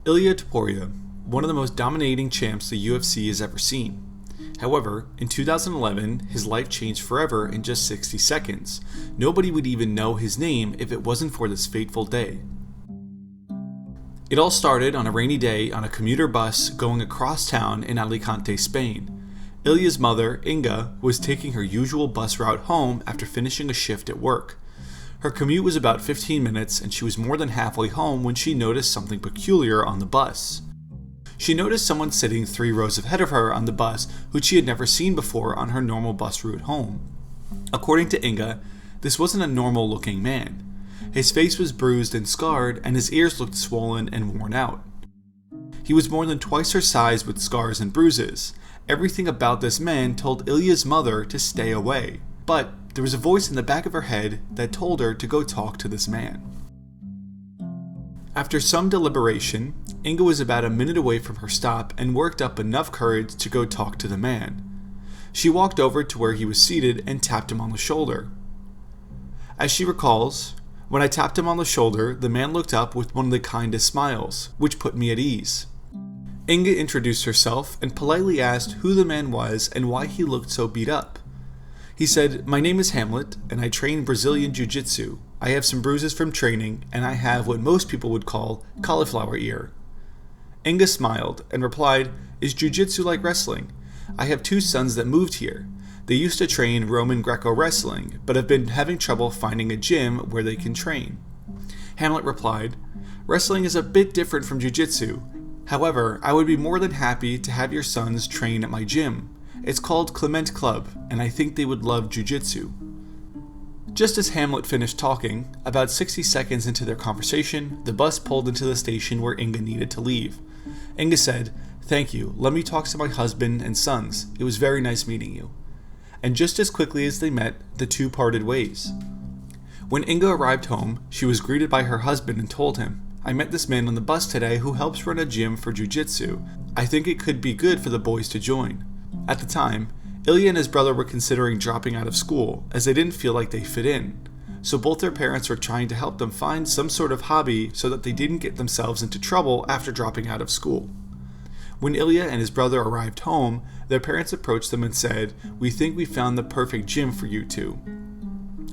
Ilia Topuria, one of the most dominating champs the UFC has ever seen. However, in 2011, his life changed forever in just 60 seconds. Nobody would even know his name if it wasn't for this fateful day. It all started on a rainy day on a commuter bus going across town in Alicante, Spain. Ilia's mother, Inga, was taking her usual bus route home after finishing a shift at work. Her commute was about 15 minutes and she was more than halfway home when she noticed something peculiar on the bus. She noticed someone sitting 3 rows ahead of her on the bus who she had never seen before on her normal bus route home. According to Inga, this wasn't a normal looking man. His face was bruised and scarred and his ears looked swollen and worn out. He was more than twice her size with scars and bruises. Everything about this man told Ilia's mother to stay away, but there was a voice in the back of her head that told her to go talk to this man. After some deliberation, Inga was about a minute away from her stop and worked up enough courage to go talk to the man. She walked over to where he was seated and tapped him on the shoulder. As she recalls, when I tapped him on the shoulder, the man looked up with one of the kindest smiles, which put me at ease. Inga introduced herself and politely asked who the man was and why he looked so beat up. He said, "My name is Hamlet, and I train Brazilian Jiu-Jitsu. I have some bruises from training, and I have what most people would call cauliflower ear." Inga smiled and replied, "Is Jiu-Jitsu like wrestling? I have 2 sons that moved here. They used to train Roman Greco wrestling, but have been having trouble finding a gym where they can train." Hamlet replied, "Wrestling is a bit different from Jiu-Jitsu. However, I would be more than happy to have your sons train at my gym. It's called Clement Club, and I think they would love Jiu-Jitsu." Just as Hamlet finished talking, about 60 seconds into their conversation, the bus pulled into the station where Inga needed to leave. Inga said, "Thank you, let me talk to my husband and sons. It was very nice meeting you." And just as quickly as they met, the 2 parted ways. When Inga arrived home, she was greeted by her husband and told him, "I met this man on the bus today who helps run a gym for Jiu-Jitsu. I think it could be good for the boys to join." At the time, Ilia and his brother were considering dropping out of school as they didn't feel like they fit in. So both their parents were trying to help them find some sort of hobby so that they didn't get themselves into trouble after dropping out of school. When Ilia and his brother arrived home, their parents approached them and said, "We think we found the perfect gym for you 2.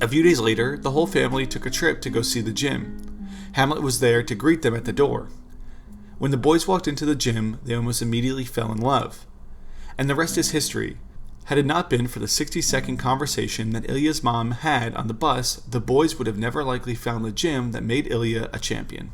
A few days later, the whole family took a trip to go see the gym. Hamlet was there to greet them at the door. When the boys walked into the gym, they almost immediately fell in love. And the rest is history. Had it not been for the 60-second conversation that Ilia's mom had on the bus, the boys would have never likely found the gym that made Ilia a champion.